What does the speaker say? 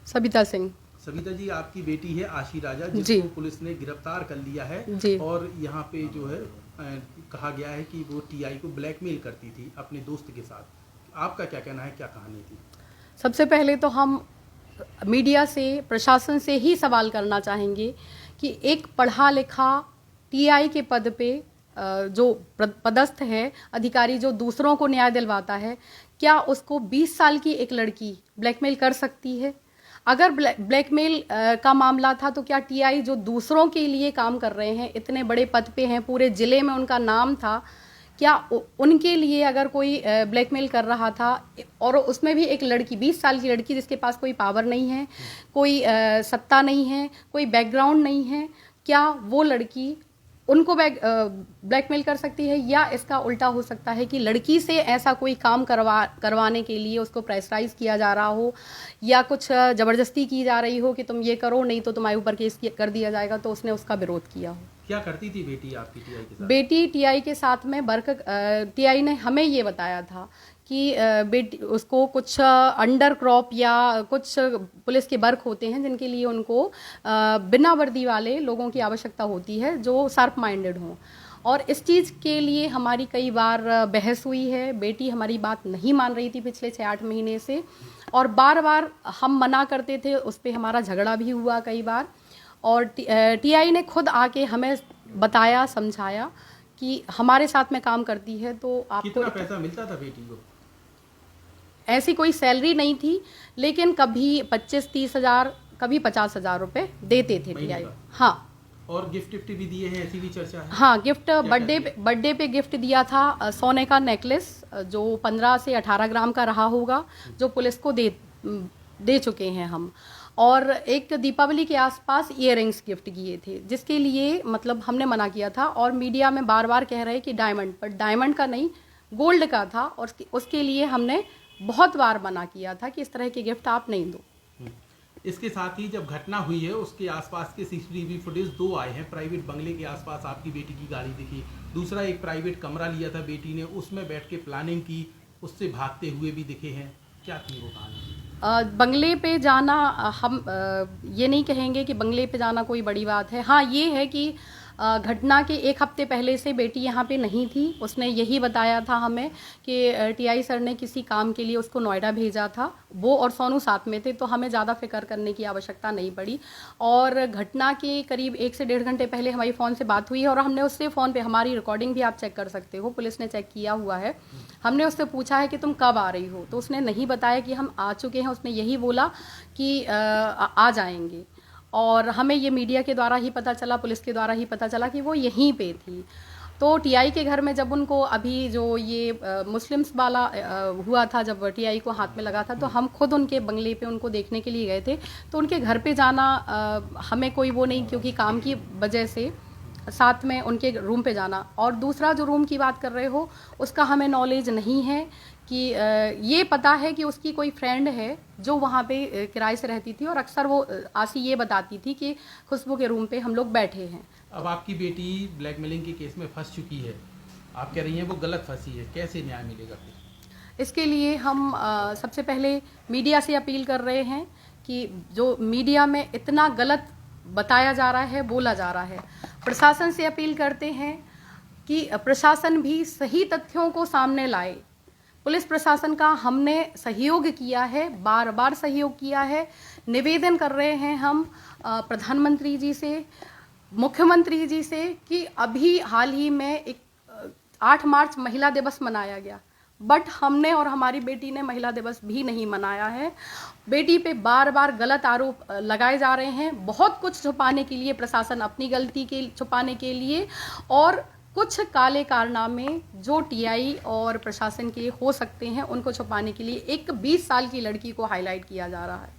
सविता सिंह। सविता जी, आपकी बेटी है आशी राजा, जी। जिसको पुलिस ने गिरफ्तार कर लिया है। जी। और यहाँ पे जो है कहा गया है कि वो टीआई को ब्लैकमेल करती थी अपने दोस्त के साथ। आपका क्या कहना है, क्या कहानी थी? सबसे पहले तो हम मीडिया से, प्रशासन से ही सवाल करना चाहेंगे कि एक पढ़ा लिखा टीआई के पद पे जो पदस्थ है अधिकारी, जो दूसरों को न्याय दिलवाता है, क्या उसको 20 साल की एक लड़की ब्लैकमेल कर सकती है? अगर ब्लैकमेल का मामला था तो क्या टीआई जो दूसरों के लिए काम कर रहे हैं, इतने बड़े पद पे हैं, पूरे जिले में उनका नाम था, क्या उनके लिए अगर कोई ब्लैकमेल कर रहा था, और उसमें भी एक लड़की, 20 साल की लड़की जिसके पास कोई पावर नहीं है, कोई सत्ता नहीं है, कोई बैकग्राउंड नहीं है, क्या वो लड़की उनको ब्लैकमेल कर सकती है? या इसका उल्टा हो सकता है कि लड़की से ऐसा कोई काम करवाने के लिए उसको प्रेशराइज किया जा रहा हो, या कुछ ज़बरदस्ती की जा रही हो कि तुम ये करो, नहीं तो तुम्हारे ऊपर केस कर दिया जाएगा, तो उसने उसका विरोध किया हो। क्या करती थी बेटी आपकी टीआई के साथ? बेटी टीआई के साथ में टीआई ने हमें ये बताया था कि बेटी उसको कुछ अंडर क्रॉप या कुछ पुलिस के वर्क होते हैं जिनके लिए उनको बिना वर्दी वाले लोगों की आवश्यकता होती है जो शार्प माइंडेड हों, और इस चीज़ के लिए हमारी कई बार बहस हुई है। बेटी हमारी बात नहीं मान रही थी पिछले 6-8 महीने से, और बार बार हम मना करते थे, उस पर हमारा झगड़ा भी हुआ कई बार, और टीआई ने खुद आके हमें बताया, समझाया कि हमारे साथ में काम करती है तो आपको। कितना पैसा मिलता था बेटी को? ऐसी कोई सैलरी नहीं थी, लेकिन कभी 25-30 हज़ार, कभी 50 हज़ार रुपये देते थे टीआई। हाँ। और गिफ्ट भी दिए हैं, ऐसी भी चर्चा है? हाँ, गिफ्ट बर्थडे पे गिफ्ट दिया था, सोने का नेकलेस जो 15 से 18 ग्राम का रहा होगा, जो पुलिस को दे चुके हैं हम, और एक दीपावली के आसपास इयररिंग्स गिफ्ट किए थे, जिसके लिए मतलब हमने मना किया था, और मीडिया में बार बार कह रहे कि डायमंड, पर डायमंड का नहीं, गोल्ड का था, और उसके लिए हमने बहुत बार मना किया था कि इस तरह के गिफ्ट आप नहीं दो। इसके साथ ही जब घटना हुई है उसके आसपास के सीसीटीवी फुटेज 2 आए हैं। प्राइवेट बंगले के आसपास आपकी बेटी की गाड़ी दिखी, दूसरा एक प्राइवेट कमरा लिया था बेटी ने, उसमें बैठ के प्लानिंग की, उससे भागते हुए भी दिखे हैं। क्या थी वो कहानी? बंगले पे जाना, हम ये नहीं कहेंगे कि बंगले पे जाना कोई बड़ी बात है। हाँ, ये है कि घटना के 1 हफ्ते पहले से बेटी यहाँ पे नहीं थी। उसने यही बताया था हमें कि टीआई सर ने किसी काम के लिए उसको नोएडा भेजा था, वो और सोनू साथ में थे, तो हमें ज़्यादा फिक्र करने की आवश्यकता नहीं पड़ी। और घटना के करीब 1 से 1.5 घंटे पहले हमारी फ़ोन से बात हुई है, और हमने उससे फ़ोन पे, हमारी रिकॉर्डिंग भी आप चेक कर सकते हो, पुलिस ने चेक किया हुआ है, हमने उससे पूछा है कि तुम कब आ रही हो, तो उसने नहीं बताया कि हम आ चुके हैं, उसने यही बोला कि आ जाएंगे। और हमें ये मीडिया के द्वारा ही पता चला, पुलिस के द्वारा ही पता चला कि वो यहीं पे थी। तो टीआई के घर में जब उनको, अभी जो ये मुस्लिम्स वाला हुआ था, जब टीआई को हाथ में लगा था, तो हम खुद उनके बंगले पे उनको देखने के लिए गए थे। तो उनके घर पे जाना हमें कोई वो नहीं, क्योंकि काम की वजह से साथ में उनके रूम पे जाना। और दूसरा जो रूम की बात कर रहे हो, उसका हमें नॉलेज नहीं है कि ये पता है कि उसकी कोई फ्रेंड है जो वहाँ पे किराए से रहती थी, और अक्सर वो आशी ये बताती थी कि खुशबू के रूम पे हम लोग बैठे हैं। अब आपकी बेटी ब्लैकमेलिंग के केस में फंस चुकी है, आप कह रही हैं वो गलत फंसी है, कैसे न्याय मिलेगा फिर? इसके लिए हम सबसे पहले मीडिया से अपील कर रहे हैं कि जो मीडिया में इतना गलत बताया जा रहा है, बोला जा रहा है, प्रशासन से अपील करते हैं कि प्रशासन भी सही तथ्यों को सामने लाए। पुलिस प्रशासन का हमने सहयोग किया है, बार बार सहयोग किया है। निवेदन कर रहे हैं हम प्रधानमंत्री जी से, मुख्यमंत्री जी से, कि अभी हाल ही में 8 मार्च महिला दिवस मनाया गया, बट हमने और हमारी बेटी ने महिला दिवस भी नहीं मनाया है। बेटी पे बार बार गलत आरोप लगाए जा रहे हैं, बहुत कुछ छुपाने के लिए, प्रशासन अपनी गलती के छुपाने के लिए, और कुछ काले कारनामे जो टीआई और प्रशासन के हो सकते हैं, उनको छुपाने के लिए एक 20 साल की लड़की को हाईलाइट किया जा रहा है।